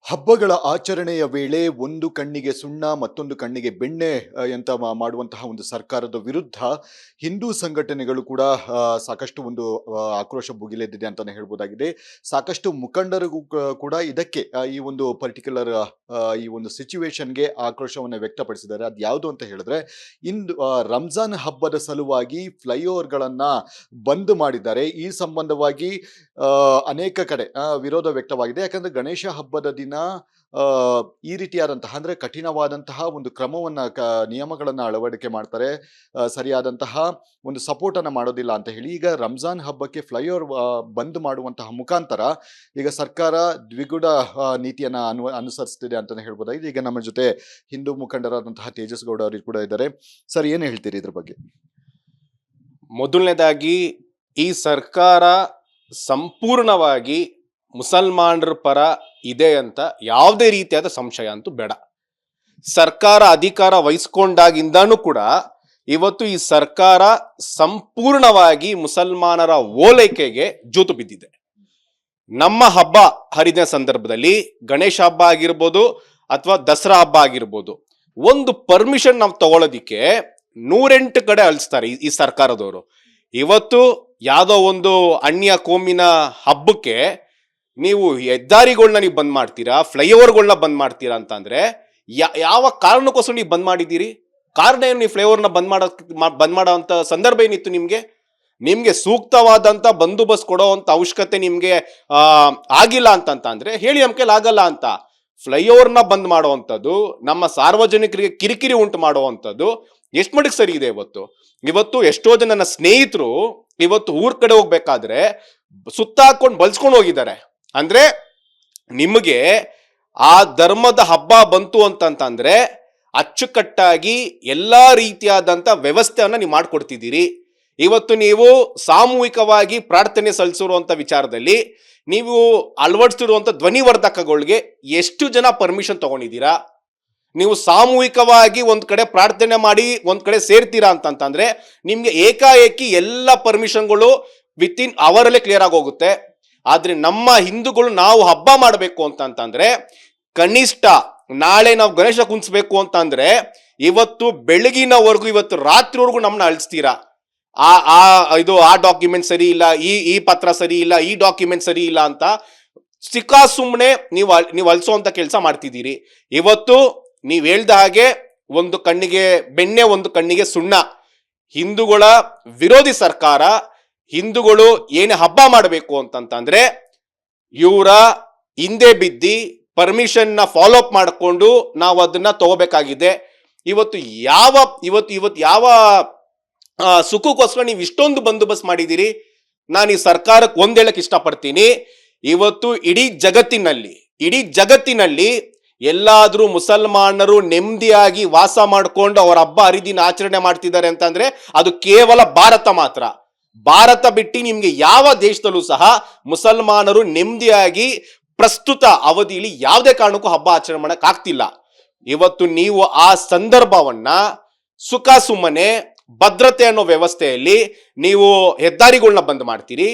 ಹಬ್ಬಗಳ ಆಚರಣೆಯ ವೇಳೆ ಒಂದು ಕಣ್ಣಿಗೆ ಸುಣ್ಣ ಮತ್ತೊಂದು ಕಣ್ಣಿಗೆ ಬೆಣ್ಣೆ ಅಂತ ಮಾಡುವಂತಹ ಒಂದು ಸರ್ಕಾರದ ವಿರುದ್ಧ ಹಿಂದೂ ಸಂಘಟನೆಗಳು ಕೂಡ ಸಾಕಷ್ಟು ಒಂದು ಆಕ್ರೋಶ ಭುಗಿಲೆದ್ದಿದೆ ಅಂತಾನೆ ಹೇಳ್ಬೋದಾಗಿದೆ. ಸಾಕಷ್ಟು ಮುಖಂಡರಿಗೂ ಕೂಡ ಇದಕ್ಕೆ ಈ ಒಂದು ಪರ್ಟಿಕ್ಯುಲರ್ ಈ ಒಂದು ಸಿಚುವೇಶನ್ಗೆ ಆಕ್ರೋಶವನ್ನು ವ್ಯಕ್ತಪಡಿಸಿದ್ದಾರೆ. ಅದು ಯಾವುದು ಅಂತ ಹೇಳಿದ್ರೆ ಇಂದು ರಂಜಾನ್ ಹಬ್ಬದ ಸಲುವಾಗಿ ಫ್ಲೈಓವರ್ಗಳನ್ನ ಬಂದ್ ಮಾಡಿದ್ದಾರೆ. ಈ ಸಂಬಂಧವಾಗಿ ಅನೇಕ ಕಡೆ ವಿರೋಧ ವ್ಯಕ್ತವಾಗಿದೆ. ಯಾಕಂದ್ರೆ ಗಣೇಶ ಹಬ್ಬದ ದಿನ ಈ ರೀತಿಯಾದಂತಹ ಅಂದ್ರೆ ಕಠಿಣವಾದಂತಹ ಒಂದು ಕ್ರಮವನ್ನ ನಿಯಮಗಳನ್ನ ಅಳವಡಿಕೆ ಮಾಡ್ತಾರೆ. ಸರಿಯಾದಂತಹ ಒಂದು ಸಪೋರ್ಟ್ ಅನ್ನ ಮಾಡೋದಿಲ್ಲ ಅಂತ ಹೇಳಿ ಈಗ ರಂಜಾನ್ ಹಬ್ಬಕ್ಕೆ ಫ್ಲೈಓವರ್ ಬಂದ್ ಮಾಡುವಂತಹ ಮುಖಾಂತರ ಈಗ ಸರ್ಕಾರ ದ್ವಿಗುಡ ನೀತಿಯನ್ನ ಅನುಸರಿಸ್ತಿದೆ ಅಂತಾನೆ ಹೇಳ್ಬೋದಾಗಿದೆ. ಈಗ ನಮ್ಮ ಜೊತೆ ಹಿಂದೂ ಮುಖಂಡರಾದಂತಹ ತೇಜಸ್ ಗೌಡ ಅವರು ಕೂಡ ಇದ್ದಾರೆ. ಸರ್, ಏನ್ ಹೇಳ್ತೀರಿ ಇದ್ರ ಬಗ್ಗೆ? ಮೊದಲನೇದಾಗಿ ಈ ಸರ್ಕಾರ ಸಂಪೂರ್ಣವಾಗಿ ಮುಸಲ್ಮಾನರ ಪರ ಇದೆ ಅಂತ ಯಾವುದೇ ರೀತಿಯಾದ ಸಂಶಯ ಅಂತೂ ಬೇಡ. ಸರ್ಕಾರ ಅಧಿಕಾರ ವಹಿಸ್ಕೊಂಡಾಗಿಂದನೂ ಕೂಡ ಇವತ್ತು ಈ ಸರ್ಕಾರ ಸಂಪೂರ್ಣವಾಗಿ ಮುಸಲ್ಮಾನರ ಓಲೈಕೆಗೆ ಜೂತು ಬಿದ್ದಿದೆ. ನಮ್ಮ ಹಬ್ಬ ಹರಿದಿನ ಸಂದರ್ಭದಲ್ಲಿ ಗಣೇಶ ಹಬ್ಬ ಆಗಿರ್ಬೋದು ಅಥವಾ ದಸರಾ ಹಬ್ಬ ಆಗಿರ್ಬೋದು, ಒಂದು ಪರ್ಮಿಷನ್ ನಾವು ತಗೊಳ್ಳೋದಿಕ್ಕೆ 108 ಕಡೆ ಅಳಿಸ್ತಾರೆ ಈ ಸರ್ಕಾರದವರು. ಇವತ್ತು ಯಾವುದೋ ಒಂದು ಅನ್ಯ ಕೋಮಿನ ಹಬ್ಬಕ್ಕೆ ನೀವು ಹೆದ್ದಾರಿಗಳನ್ನ ನೀವು ಬಂದ್ ಮಾಡ್ತೀರಾ, ಫ್ಲೈಓವರ್ಗಳನ್ನ ಬಂದ್ ಮಾಡ್ತೀರಾ ಅಂತಂದ್ರೆ ಯಾವ ಕಾರಣಕ್ಕೋಸ್ಕರ ನೀವು ಬಂದ್ ಮಾಡಿದ್ದೀರಿ? ಕಾರಣ ಏನು? ನೀವು ಫ್ಲೈಓವರ್ನ ಬಂದ್ ಮಾಡೋಂಥ ಸಂದರ್ಭ ಏನಿತ್ತು? ನಿಮ್ಗೆ ಸೂಕ್ತವಾದಂತ ಬಂದೋಬಸ್ತ್ ಕೊಡೋವಂಥ ಅವಶ್ಯಕತೆ ನಿಮ್ಗೆ ಆಗಿಲ್ಲ ಅಂತಂದ್ರೆ ಹೇಳಿ, ನಮ್ಮ ಕೈಲಿ ಆಗಲ್ಲ ಅಂತ. ಫ್ಲೈಓವರ್ನ ಬಂದ್ ಮಾಡುವಂಥದ್ದು, ನಮ್ಮ ಸಾರ್ವಜನಿಕರಿಗೆ ಕಿರಿಕಿರಿ ಉಂಟು ಮಾಡುವಂಥದ್ದು ಎಷ್ಟು ಮಟ್ಟಿಗೆ ಸರಿ ಇದೆ? ಇವತ್ತು ಎಷ್ಟೋ ಜನ ನನ್ನ ಸ್ನೇಹಿತರು ಇವತ್ತು ಊರ್ ಕಡೆ ಹೋಗ್ಬೇಕಾದ್ರೆ ಸುತ್ತ ಹಾಕೊಂಡು ಬಲ್ಸ್ಕೊಂಡು ಹೋಗಿದ್ದಾರೆ. ಅಂದ್ರೆ ನಿಮಗೆ ಆ ಧರ್ಮದ ಹಬ್ಬ ಬಂತು ಅಂತಂದ್ರೆ ಅಚ್ಚುಕಟ್ಟಾಗಿ ಎಲ್ಲಾ ರೀತಿಯಾದಂತ ವ್ಯವಸ್ಥೆಯನ್ನ ನೀವು ಮಾಡ್ಕೊಡ್ತಿದ್ದೀರಿ. ಇವತ್ತು ನೀವು ಸಾಮೂಹಿಕವಾಗಿ ಪ್ರಾರ್ಥನೆ ಸಲ್ಲಿಸಿರುವಂತ ವಿಚಾರದಲ್ಲಿ ನೀವು ಅಳವಡಿಸಿರುವಂತ ಧ್ವನಿವರ್ಧಕಗಳಿಗೆ ಎಷ್ಟು ಜನ ಪರ್ಮಿಷನ್ ತಗೊಂಡಿದ್ದೀರಾ? ನೀವು ಸಾಮೂಹಿಕವಾಗಿ ಒಂದ್ ಕಡೆ ಪ್ರಾರ್ಥನೆ ಮಾಡಿ ಒಂದ್ ಕಡೆ ಸೇರ್ತೀರಾ ಅಂತಂದ್ರೆ ನಿಮ್ಗೆ ಏಕಾಏಕಿ ಎಲ್ಲ ಪರ್ಮಿಷನ್ಗಳು ವಿತಿನ್ ಅವರಲ್ಲೇ ಕ್ಲಿಯರ್ ಆಗಿ ಹೋಗುತ್ತೆ. ಆದ್ರೆ ನಮ್ಮ ಹಿಂದೂಗಳು ನಾವು ಹಬ್ಬ ಮಾಡಬೇಕು ಅಂತಂದ್ರೆ ಕನಿಷ್ಠ ನಾಳೆ ನಾವು ಗಣೇಶ ಕುಂದಿಸ್ಬೇಕು ಅಂತಂದ್ರೆ ಇವತ್ತು ಬೆಳಗಿನವರೆಗೂ ಇವತ್ತು ರಾತ್ರಿವರೆಗೂ ನಮ್ಮನ್ನ ಅಳಿಸ್ತೀರಾ. ಆ ಡಾಕ್ಯುಮೆಂಟ್ ಸರಿ ಇಲ್ಲ, ಈ ಪತ್ರ ಸರಿ ಇಲ್ಲ, ಈ ಡಾಕ್ಯುಮೆಂಟ್ ಸರಿ ಇಲ್ಲ ಅಂತ ಸಿಕ್ಕಾ ಸುಮ್ಮನೆ ನೀವು ಅಳಿಸೋಂತ ಕೆಲಸ ಮಾಡ್ತಿದ್ದೀರಿ. ಇವತ್ತು ನೀವ್ ಹೇಳ್ದ ಹಾಗೆ ಒಂದು ಕಣ್ಣಿಗೆ ಬೆಣ್ಣೆ ಒಂದು ಕಣ್ಣಿಗೆ ಸುಣ್ಣ. ಹಿಂದೂಗಳ ವಿರೋಧಿ ಸರ್ಕಾರ ಹಿಂದೂಗಳು ಏನೇ ಹಬ್ಬ ಮಾಡಬೇಕು ಅಂತಂದ್ರೆ ಇವರ ಹಿಂದೆ ಬಿದ್ದಿ ಪರ್ಮಿಷನ್ ನ ಫಾಲೋ ಅಪ್ ಮಾಡಿಕೊಂಡು ನಾವು ಅದನ್ನ ತಗೋಬೇಕಾಗಿದೆ. ಇವತ್ತು ಯಾವ ಸುಖಕ್ಕೋಸ್ಕರ ನೀವು ಇಷ್ಟೊಂದು ಬಂದೋಬಸ್ತ್ ಮಾಡಿದ್ದೀರಿ? ನಾನು ಈ ಸರ್ಕಾರಕ್ಕೆ ಹೇಳಕ್ ಇಷ್ಟಪಡ್ತೀನಿ. ಇವತ್ತು ಇಡೀ ಜಗತ್ತಿನಲ್ಲಿ ಎಲ್ಲಾದ್ರೂ ಮುಸಲ್ಮಾನರು ನೆಮ್ಮದಿಯಾಗಿ ವಾಸ ಮಾಡಿಕೊಂಡು ಅವರ ಹಬ್ಬ ಹರಿದಿನ ಆಚರಣೆ ಮಾಡ್ತಿದ್ದಾರೆ ಅಂತಂದ್ರೆ ಅದು ಕೇವಲ ಭಾರತ ಮಾತ್ರ. ಭಾರತ ಬಿಟ್ಟು ನಿಮ್ಗೆ ಯಾವ ದೇಶದಲ್ಲೂ ಸಹ ಮುಸಲ್ಮಾನರು ನೆಮ್ಮದಿಯಾಗಿ ಪ್ರಸ್ತುತ ಅವಧಿಯಲ್ಲಿ ಯಾವುದೇ ಕಾರಣಕ್ಕೂ ಹಬ್ಬ ಆಚರಣೆ ಮಾಡಕ್ ಆಗ್ತಿಲ್ಲ. ಇವತ್ತು ನೀವು ಆ ಸಂದರ್ಭವನ್ನ ಸುಖ ಸುಮ್ಮನೆ ಭದ್ರತೆ ಅನ್ನೋ ವ್ಯವಸ್ಥೆಯಲ್ಲಿ ನೀವು ಹೆದ್ದಾರಿಗಳನ್ನ ಬಂದ್ ಮಾಡ್ತೀರಿ.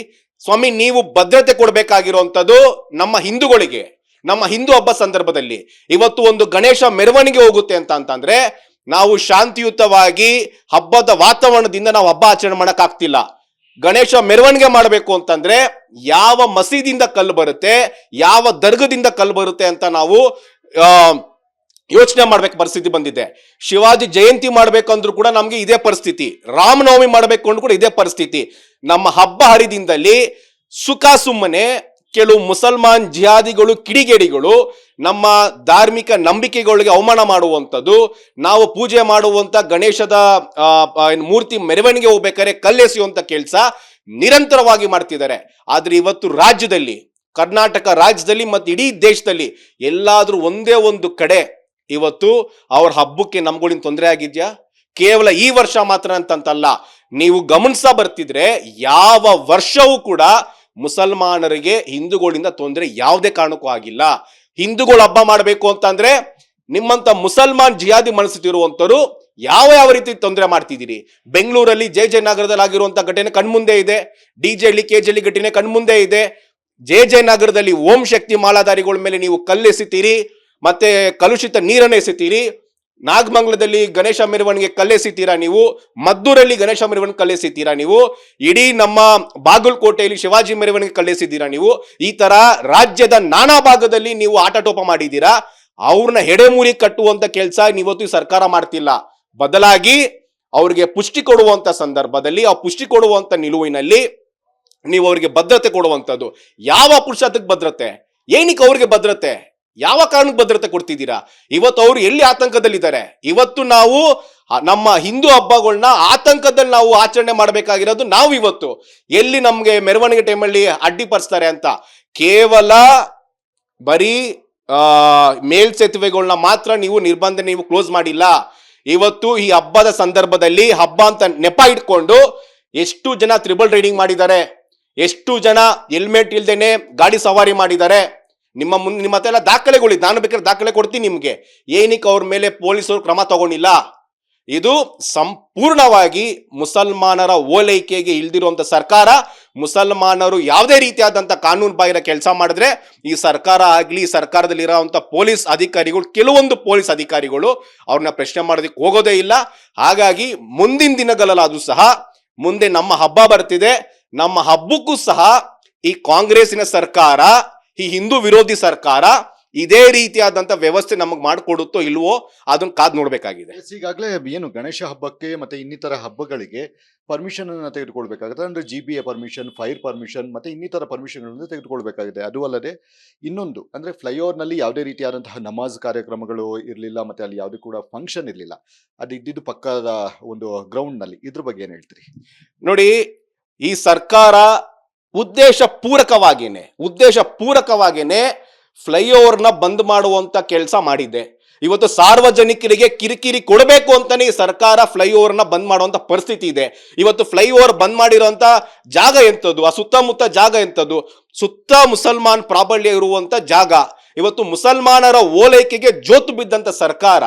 ಸ್ವಾಮಿ, ನೀವು ಭದ್ರತೆ ಕೊಡ್ಬೇಕಾಗಿರುವಂತದ್ದು ನಮ್ಮ ಹಿಂದೂಗಳಿಗೆ. ನಮ್ಮ ಹಿಂದೂ ಹಬ್ಬ ಸಂದರ್ಭದಲ್ಲಿ ಇವತ್ತು ಒಂದು ಗಣೇಶ ಮೆರವಣಿಗೆ ಹೋಗುತ್ತೆ ಅಂತಂದ್ರೆ ನಾವು ಶಾಂತಿಯುತವಾಗಿ ಹಬ್ಬದ ವಾತಾವರಣದಿಂದ ನಾವು ಹಬ್ಬ ಆಚರಣೆ ಮಾಡಕ್ ಆಗ್ತಿಲ್ಲ. ಗಣೇಶ ಮೆರವಣಿಗೆ ಮಾಡಬೇಕು ಅಂತಂದ್ರೆ ಯಾವ ಮಸೀದಿಯಿಂದ ಕಲ್ಲು ಬರುತ್ತೆ, ಯಾವ ದರ್ಗದಿಂದ ಕಲ್ಲು ಬರುತ್ತೆ ಅಂತ ನಾವು ಯೋಚನೆ ಮಾಡ್ಬೇಕು ಪರಿಸ್ಥಿತಿ ಬಂದಿದೆ. ಶಿವಾಜಿ ಜಯಂತಿ ಮಾಡ್ಬೇಕಂದ್ರೂ ಕೂಡ ನಮ್ಗೆ ಇದೇ ಪರಿಸ್ಥಿತಿ. ರಾಮನವಮಿ ಮಾಡ್ಬೇಕು ಅಂದ್ರೂ ಕೂಡ ಇದೇ ಪರಿಸ್ಥಿತಿ. ನಮ್ಮ ಹಬ್ಬ ಹರಿದಿಂದಲ್ಲಿ ಸುಖ ಸುಮ್ಮನೆ ಕೆಲವು ಮುಸಲ್ಮಾನ್ ಜಿಹಾದಿಗಳು ಕಿಡಿಗೇಡಿಗಳು ನಮ್ಮ ಧಾರ್ಮಿಕ ನಂಬಿಕೆಗಳಿಗೆ ಅವಮಾನ ಮಾಡುವಂಥದ್ದು, ನಾವು ಪೂಜೆ ಮಾಡುವಂತ ಗಣೇಶದ ಮೂರ್ತಿ ಮೆರವಣಿಗೆ ಹೋಗ್ಬೇಕಾದ್ರೆ ಕಲ್ಲೆಸೆಯುವಂತ ಕೆಲಸ ನಿರಂತರವಾಗಿ ಮಾಡ್ತಿದ್ದಾರೆ. ಆದ್ರೆ ಇವತ್ತು ರಾಜ್ಯದಲ್ಲಿ, ಕರ್ನಾಟಕ ರಾಜ್ಯದಲ್ಲಿ ಮತ್ತು ಇಡೀ ದೇಶದಲ್ಲಿ ಎಲ್ಲಾದ್ರೂ ಒಂದೇ ಒಂದು ಕಡೆ ಇವತ್ತು ಅವ್ರ ಹಬ್ಬಕ್ಕೆ ನಮ್ಗಳಿಂದ ತೊಂದರೆ ಆಗಿದ್ಯಾ? ಕೇವಲ ಈ ವರ್ಷ ಮಾತ್ರ ಅಂತಲ್ಲ, ನೀವು ಗಮನಿಸ್ತಾ ಬರ್ತಿದ್ರೆ ಯಾವ ವರ್ಷವೂ ಕೂಡ ಮುಸಲ್ಮಾನರಿಗೆ ಹಿಂದೂಗಳಿಂದ ತೊಂದರೆ ಯಾವುದೇ ಕಾರಣಕ್ಕೂ ಆಗಿಲ್ಲ. ಹಿಂದೂಗಳು ಹಬ್ಬ ಮಾಡಬೇಕು ಅಂತಂದ್ರೆ ನಿಮ್ಮಂತ ಮುಸಲ್ಮಾನ್ ಜಿಹಾದಿ ಮನಸ್ಥಿತಿ ಇರುವಂತರು ಯಾವ ರೀತಿ ತೊಂದರೆ ಮಾಡ್ತಿದ್ದೀರಿ? ಬೆಂಗಳೂರಲ್ಲಿ ಜೆ ನಗರದಲ್ಲಿ ಆಗಿರುವಂತ ಘಟನೆ ಕಣ್ಮುಂದೆ ಇದೆ. ಡಿಜೆಹಳ್ಳಿ ಕೆಜೆಹಳ್ಳಿ ಘಟನೆ ಕಣ್ಮುಂದೆ ಇದೆ. ಜೆ ನಗರದಲ್ಲಿ ಓಂ ಶಕ್ತಿ ಮಾಲಾಧಾರಿಗಳ ಮೇಲೆ ನೀವು ಕಲ್ಲೆಸಿತೀರಿ, ಮತ್ತೆ ಕಲುಷಿತ ನೀರನ್ನು ಎಸಿತೀರಿ. ನಾಗಮಂಗಲದಲ್ಲಿ ಗಣೇಶ ಮೆರವಣಿಗೆ ಕಲ್ಲೆಸಿತೀರಾ ನೀವು, ಮದ್ದೂರಲ್ಲಿ ಗಣೇಶ ಮೆರವಣಿಗೆ ಕಲ್ಲೆಸಿತೀರಾ ನೀವು, ಇಡೀ ನಮ್ಮ ಬಾಗಲಕೋಟೆಯಲ್ಲಿ ಶಿವಾಜಿ ಮೆರವಣಿಗೆ ಕಲ್ಲೆಸಿದ್ದೀರಾ ನೀವು. ಈ ತರ ರಾಜ್ಯದ ನಾನಾ ಭಾಗದಲ್ಲಿ ನೀವು ಆಟಟೋಪ ಮಾಡಿದ್ದೀರಾ. ಅವ್ರನ್ನ ಹೆಡೆಮೂರಿ ಕಟ್ಟುವಂತ ಕೆಲಸ ನೀವತ್ತು ಸರ್ಕಾರ ಮಾಡ್ತಿಲ್ಲ. ಬದಲಾಗಿ ಅವ್ರಿಗೆ ಪುಷ್ಟಿ ಕೊಡುವಂತ ಸಂದರ್ಭದಲ್ಲಿ, ಆ ಪುಷ್ಟಿ ಕೊಡುವಂತ ನಿಲುವಿನಲ್ಲಿ ನೀವು ಅವ್ರಿಗೆ ಭದ್ರತೆ ಕೊಡುವಂಥದ್ದು. ಯಾವ ಪುರುಷತ್ವಕ್ಕೆ ಭದ್ರತೆ? ಏನಕ್ಕೆ ಅವ್ರಿಗೆ ಭದ್ರತೆ? ಯಾವ ಕಾರಣಕ್ಕೆ ಭದ್ರತೆ ಕೊಡ್ತಿದ್ದೀರಾ? ಇವತ್ತು ಅವರು ಎಲ್ಲಿ ಆತಂಕದಲ್ಲಿದ್ದಾರೆ? ಇವತ್ತು ನಾವು ನಮ್ಮ ಹಿಂದೂ ಹಬ್ಬಗಳನ್ನ ಆತಂಕದಲ್ಲಿ ನಾವು ಆಚರಣೆ ಮಾಡಬೇಕಾಗಿರೋದು ನಾವು. ಇವತ್ತು ಎಲ್ಲಿ ನಮ್ಗೆ ಮೆರವಣಿಗೆ ಟೈಮಲ್ಲಿ ಅಡ್ಡಿಪಡಿಸ್ತಾರೆ ಅಂತ ಕೇವಲ ಬರೀ ಮೇಲ್ಸೇತುವೆಗಳನ್ನ ಮಾತ್ರ ನೀವು ನಿರ್ಬಂಧ ನೀವು ಕ್ಲೋಸ್ ಮಾಡಿಲ್ಲ. ಇವತ್ತು ಈ ಹಬ್ಬದ ಸಂದರ್ಭದಲ್ಲಿ ಹಬ್ಬ ಅಂತ ನೆಪ ಇಟ್ಕೊಂಡು ಎಷ್ಟು ಜನ ತ್ರಿಬಲ್ ರೈಡಿಂಗ್ ಮಾಡಿದ್ದಾರೆ, ಎಷ್ಟು ಜನ ಹೆಲ್ಮೆಟ್ ಇಲ್ದೇನೆ ಗಾಡಿ ಸವಾರಿ ಮಾಡಿದ್ದಾರೆ. ನಿಮ್ಮ ಹತ್ರ ಎಲ್ಲ ದಾಖಲೆಗಳಿದೆ, ನಾನು ಬೇಕಾದ್ರೆ ದಾಖಲೆ ಕೊಡ್ತೀನಿ ನಿಮ್ಗೆ. ಏನಕ್ಕೆ ಅವ್ರ ಮೇಲೆ ಪೊಲೀಸರು ಕ್ರಮ ತಗೊಂಡಿಲ್ಲ? ಇದು ಸಂಪೂರ್ಣವಾಗಿ ಮುಸಲ್ಮಾನರ ಓಲೈಕೆಗೆ ಇಲ್ದಿರುವಂತ ಸರ್ಕಾರ. ಮುಸಲ್ಮಾನರು ಯಾವುದೇ ರೀತಿಯಾದಂತ ಕಾನೂನು ಬಾಹಿರ ಕೆಲಸ ಮಾಡಿದ್ರೆ ಈ ಸರ್ಕಾರ ಆಗ್ಲಿ, ಸರ್ಕಾರದಲ್ಲಿ ಇರೋಂಥ ಪೊಲೀಸ್ ಅಧಿಕಾರಿಗಳು, ಕೆಲವೊಂದು ಪೊಲೀಸ್ ಅಧಿಕಾರಿಗಳು ಅವ್ರನ್ನ ಪ್ರಶ್ನೆ ಮಾಡೋದಕ್ಕೆ ಹೋಗೋದೇ ಇಲ್ಲ. ಹಾಗಾಗಿ ಮುಂದಿನ ದಿನಗಳಲ್ಲಾದ್ರೂ ಸಹ, ಮುಂದೆ ನಮ್ಮ ಹಬ್ಬ ಬರ್ತಿದೆ, ನಮ್ಮ ಹಬ್ಬಕ್ಕೂ ಸಹ ಈ ಕಾಂಗ್ರೆಸ್ಸಿನ ಸರ್ಕಾರ, ಈ ಹಿಂದೂ ವಿರೋಧಿ ಸರ್ಕಾರ ಇದೇ ರೀತಿಯಾದಂತ ವ್ಯವಸ್ಥೆ ನಮಗೆ ಮಾಡಿಕೊಡುತ್ತೋ ಇಲ್ವೋ ಅದನ್ನ ಕಾದ್ ನೋಡ್ಬೇಕಾಗಿದೆ. ಈಗಾಗಲೇ ಏನು ಗಣೇಶ ಹಬ್ಬಕ್ಕೆ ಮತ್ತೆ ಇನ್ನಿತರ ಹಬ್ಬಗಳಿಗೆ ಪರ್ಮಿಷನ್ ಅನ್ನು ತೆಗೆದುಕೊಳ್ಬೇಕಾಗುತ್ತೆ. ಅಂದ್ರೆ GBA ಪರ್ಮಿಷನ್, ಫೈರ್ ಪರ್ಮಿಷನ್ ಮತ್ತೆ ಇನ್ನಿತರ ಪರ್ಮಿಷನ್ಗಳನ್ನು ತೆಗೆದುಕೊಳ್ಬೇಕಾಗಿದೆ. ಅದು ಅಲ್ಲದೆ ಇನ್ನೊಂದು ಅಂದ್ರೆ ಫ್ಲೈಓವರ್ ನಲ್ಲಿ ಯಾವುದೇ ರೀತಿಯಾದಂತಹ ನಮಾಜ್ ಕಾರ್ಯಕ್ರಮಗಳು ಇರಲಿಲ್ಲ, ಮತ್ತೆ ಅಲ್ಲಿ ಯಾವುದೇ ಕೂಡ ಫಂಕ್ಷನ್ ಇರಲಿಲ್ಲ. ಅದು ಇದ್ದಿದ್ದು ಪಕ್ಕದ ಒಂದು ಗ್ರೌಂಡ್ ನಲ್ಲಿ. ಇದ್ರ ಬಗ್ಗೆ ಏನ್ ಹೇಳ್ತೀರಿ? ನೋಡಿ, ಈ ಸರ್ಕಾರ ಉದ್ದೇಶ ಪೂರಕವಾಗಿನೇ ಫ್ಲೈಓವರ್ನ ಬಂದ್ ಮಾಡುವಂತ ಕೆಲಸ ಮಾಡಿದೆ. ಇವತ್ತು ಸಾರ್ವಜನಿಕರಿಗೆ ಕಿರಿಕಿರಿ ಕೊಡಬೇಕು ಅಂತಾನೆ ಈ ಸರ್ಕಾರ ಫ್ಲೈಓವರ್ನ ಬಂದ್ ಮಾಡುವಂತ ಪರಿಸ್ಥಿತಿ ಇದೆ. ಇವತ್ತು ಫ್ಲೈಓವರ್ ಬಂದ್ ಮಾಡಿರುವಂತ ಜಾಗ ಎಂತದ್ದು? ಆ ಸುತ್ತಮುತ್ತ ಜಾಗ ಎಂತದ್ದು? ಸುತ್ತ ಮುಸಲ್ಮಾನ್ ಪ್ರಾಬಲ್ಯ ಇರುವಂತ ಜಾಗ. ಇವತ್ತು ಮುಸಲ್ಮಾನರ ಓಲೈಕೆಗೆ ಜೋತು ಬಿದ್ದಂತ ಸರ್ಕಾರ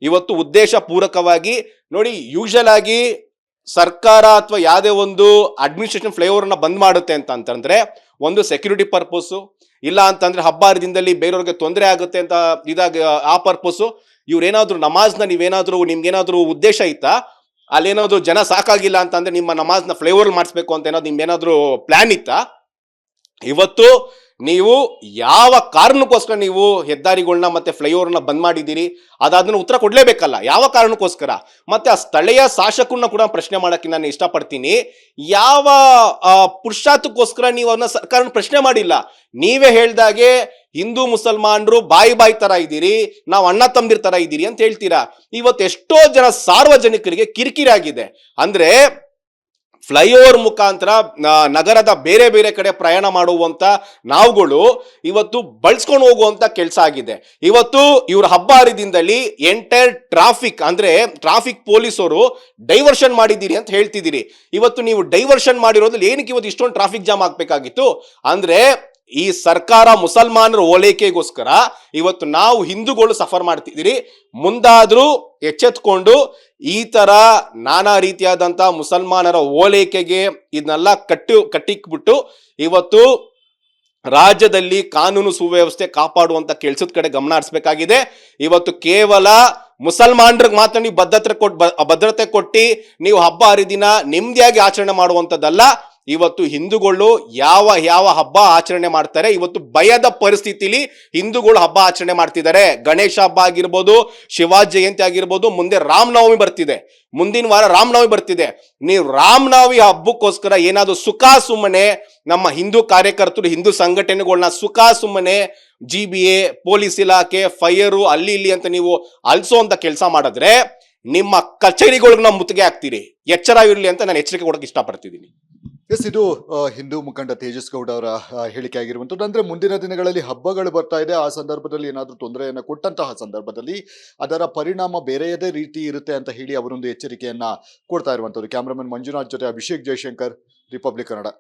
ಇವತ್ತು ಉದ್ದೇಶ ಪೂರಕವಾಗಿ, ನೋಡಿ, ಯೂಶಲ್ ಆಗಿ ಸರ್ಕಾರ ಅಥವಾ ಯಾವುದೇ ಒಂದು ಅಡ್ಮಿನಿಸ್ಟ್ರೇಷನ್ ಫ್ಲೈಓವರ್ನ ಬಂದ್ ಮಾಡುತ್ತೆ ಅಂತಂದ್ರೆ ಒಂದು ಸೆಕ್ಯೂರಿಟಿ ಪರ್ಪಸ್, ಇಲ್ಲ ಅಂತಂದ್ರೆ ಹಬ್ಬ ಹರಿದಿನದಲ್ಲಿ ಬೇರೆಯವ್ರಿಗೆ ತೊಂದರೆ ಆಗುತ್ತೆ ಅಂತ ಇದಾಗ ಆ ಪರ್ಪಸ್. ಇವ್ರೇನಾದ್ರು ನಮಾಜ್ನ ನಿಮ್ಗೇನಾದ್ರೂ ಉದ್ದೇಶ ಇತ್ತಾ? ಅಲ್ಲೇನಾದ್ರು ಜನ ಸಾಕಾಗಿಲ್ಲ ಅಂತಂದ್ರೆ ನಿಮ್ಮ ನಮಾಜ್ನ ಫ್ಲೈಓವರ್ ಮಾಡಿಸ್ಬೇಕು ಅಂತ ನಿಮ್ಗೇನಾದ್ರೂ ಪ್ಲಾನ್ ಇತ್ತಾ? ಇವತ್ತು ನೀವು ಯಾವ ಕಾರಣಕ್ಕೋಸ್ಕರ ನೀವು ಹೆದ್ದಾರಿಗಳನ್ನ ಮತ್ತೆ ಫ್ಲೈಓವರ್ನ ಬಂದ್ ಮಾಡಿದ್ದೀರಿ, ಅದಾದ್ಮೇಲೆ ಉತ್ತರ ಕೊಡ್ಲೇಬೇಕಲ್ಲ, ಯಾವ ಕಾರಣಕ್ಕೋಸ್ಕರ. ಮತ್ತೆ ಆ ಸ್ಥಳೀಯ ಶಾಸಕರನ್ನ ಕೂಡ ಪ್ರಶ್ನೆ ಮಾಡಕ್ಕೆ ನಾನು ಇಷ್ಟಪಡ್ತೀನಿ. ಯಾವ ಪುರುಷಾರ್ಥಕ್ಕೋಸ್ಕರ ನೀವು ಅವನ್ನ ಸರ್ಕಾರ ಪ್ರಶ್ನೆ ಮಾಡಿಲ್ಲ? ನೀವೇ ಹೇಳ್ದಾಗೆ ಹಿಂದೂ ಮುಸಲ್ಮಾನರು ಬಾಯಿ ತರ ಇದ್ದೀರಿ, ನಾವು ಅಣ್ಣ ತಮ್ಮದಿರ್ ತರ ಇದ್ದೀರಿ ಅಂತ ಹೇಳ್ತೀರಾ. ಇವತ್ತು ಎಷ್ಟೋ ಜನ ಸಾರ್ವಜನಿಕರಿಗೆ ಕಿರಿಕಿರಿ ಆಗಿದೆ. ಅಂದ್ರೆ ಫ್ಲೈಓವರ್ ಮುಖಾಂತರ ನಗರದ ಬೇರೆ ಬೇರೆ ಕಡೆ ಪ್ರಯಾಣ ಮಾಡುವಂತ ನಾವುಗಳು ಇವತ್ತು ಬಳಸ್ಕೊಂಡು ಹೋಗುವಂತ ಕೆಲಸ ಆಗಿದೆ. ಇವತ್ತು ಇವ್ರ ಹಬ್ಬ ಹರಿದಿನದಲ್ಲಿ ಎಂಟೈರ್ ಟ್ರಾಫಿಕ್ ಅಂದ್ರೆ ಟ್ರಾಫಿಕ್ ಪೊಲೀಸರು ಡೈವರ್ಷನ್ ಮಾಡಿದ್ದೀರಿ ಅಂತ ಹೇಳ್ತಿದ್ದೀರಿ. ಇವತ್ತು ನೀವು ಡೈವರ್ಷನ್ ಮಾಡಿರೋದ್ರಲ್ಲಿ ಏನಕ್ಕೆ ಇವತ್ತು ಇಷ್ಟೊಂದು ಟ್ರಾಫಿಕ್ ಜಾಮ್ ಆಗ್ಬೇಕಾಗಿತ್ತು? ಅಂದ್ರೆ ಈ ಸರ್ಕಾರ ಮುಸಲ್ಮಾನರ ಓಲೈಕೆಗೋಸ್ಕರ ಇವತ್ತು ನಾವು ಹಿಂದೂಗಳು ಸಫರ್ ಮಾಡ್ತಿದ್ದೀರಿ. ಮುಂದಾದ್ರೂ ಎಚ್ಚೆತ್ಕೊಂಡು ಈ ತರ ನಾನಾ ರೀತಿಯಾದಂತ ಮುಸಲ್ಮಾನರ ಓಲೈಕೆಗೆ ಇದನ್ನೆಲ್ಲ ಕಟ್ಟಿಕ್ಬಿಟ್ಟು ಇವತ್ತು ರಾಜ್ಯದಲ್ಲಿ ಕಾನೂನು ಸುವ್ಯವಸ್ಥೆ ಕಾಪಾಡುವಂತ ಕೆಲಸದ ಕಡೆ ಗಮನ ಹರಿಸಬೇಕಾಗಿದೆ. ಇವತ್ತು ಕೇವಲ ಮುಸಲ್ಮಾನರಿಗೆ ಮಾತ್ರ ನೀವು ಭದ್ರತೆ ಕೊಟ್ಟು ನೀವು ಹಬ್ಬ ಹರಿದಿನ ನೆಮ್ಮದಿಯಾಗಿ ಆಚರಣೆ ಮಾಡುವಂಥದ್ದಲ್ಲ. ಇವತ್ತು ಹಿಂದೂಗಳು ಯಾವ ಹಬ್ಬ ಆಚರಣೆ ಮಾಡ್ತಾರೆ, ಇವತ್ತು ಭಯದ ಪರಿಸ್ಥಿತಿಲಿ ಹಿಂದೂಗಳು ಹಬ್ಬ ಆಚರಣೆ ಮಾಡ್ತಿದ್ದಾರೆ. ಗಣೇಶ ಹಬ್ಬ ಆಗಿರ್ಬೋದು, ಶಿವಾಜಿ ಜಯಂತಿ ಆಗಿರ್ಬೋದು, ಮುಂದೆ ರಾಮನವಮಿ ಬರ್ತಿದೆ, ಮುಂದಿನ ವಾರ ರಾಮನವಮಿ ಬರ್ತಿದೆ. ನೀವು ರಾಮನವಮಿ ಹಬ್ಬಕ್ಕೋಸ್ಕರ ಏನಾದ್ರು ಸುಖ ಸುಮ್ಮನೆ ನಮ್ಮ ಹಿಂದೂ ಕಾರ್ಯಕರ್ತರು, ಹಿಂದೂ ಸಂಘಟನೆಗಳನ್ನ ಸುಖ ಸುಮ್ಮನೆ GBA, ಪೊಲೀಸ್ ಇಲಾಖೆ, ಫೈರು ಅಲ್ಲಿ ಇಲ್ಲಿ ಅಂತ ನೀವು ಅಲ್ಸೋಂತ ಕೆಲಸ ಮಾಡಿದ್ರೆ ನಿಮ್ಮ ಕಚೇರಿಗಳಿಗೆ ನಾವು ಮುತ್ತಿಗೆ ಹಾಕ್ತೀರಿ. ಎಚ್ಚರ ಇರಲಿ ಅಂತ ನಾನು ಎಚ್ಚರಿಕೆ ಕೊಡಕ್ಕೆ ಇಷ್ಟಪಡ್ತಿದ್ದೀನಿ. ಎಸ್, ಇದು ಹಿಂದೂ ಮುಖಂಡ ತೇಜಸ್ ಗೌಡ ಅವರ ಹೇಳಿಕೆ ಆಗಿರುವಂಥದ್ದು. ಅಂದ್ರೆ ಮುಂದಿನ ದಿನಗಳಲ್ಲಿ ಹಬ್ಬಗಳು ಬರ್ತಾ ಇದೆ, ಆ ಸಂದರ್ಭದಲ್ಲಿ ಏನಾದರೂ ತೊಂದರೆಯನ್ನು ಕೊಟ್ಟಂತಹ ಸಂದರ್ಭದಲ್ಲಿ ಅದರ ಪರಿಣಾಮ ಬೇರೆಯದೇ ರೀತಿ ಇರುತ್ತೆ ಅಂತ ಹೇಳಿ ಅವರೊಂದು ಎಚ್ಚರಿಕೆಯನ್ನ ಕೊಡ್ತಾ ಇರುವಂಥದ್ದು. ಕ್ಯಾಮ್ರಾಮನ್ ಮಂಜುನಾಥ್ ಜೊತೆ ಅಭಿಷೇಕ್ ಜಯಶಂಕರ್, ರಿಪಬ್ಲಿಕ್ ಕನ್ನಡ.